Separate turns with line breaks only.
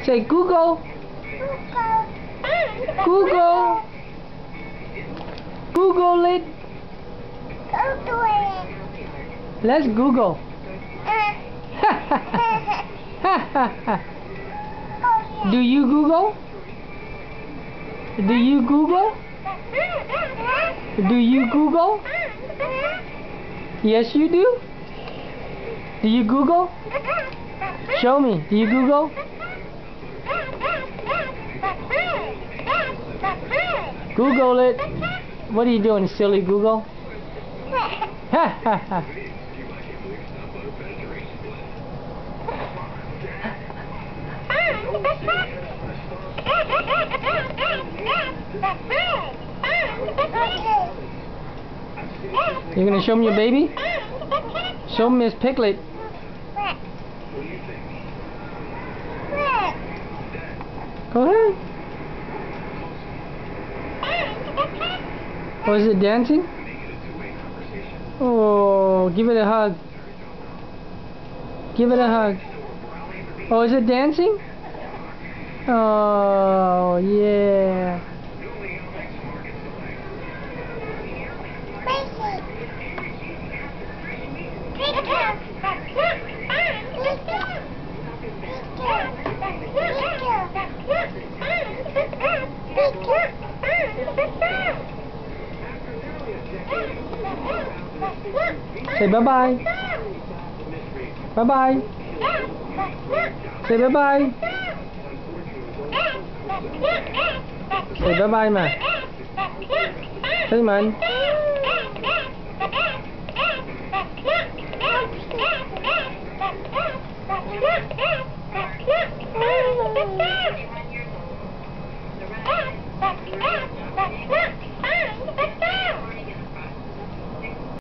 Say Google. Google. Google it. Let's Google. Do you Google? Do you Google? Do you Google? Yes, you do. Do you Google? Show me. Do you Google? Google it. What are you doing, silly Google? Ha ha ha. You gonna show me your baby? Show Miss Piglet. Go ahead. Oh, is it dancing? Oh, give it a hug. Give it a hug. Oh, is it dancing? Oh, yeah. Say bye-bye. Bye-bye. Say bye-bye. Say bye-bye mà. Say man.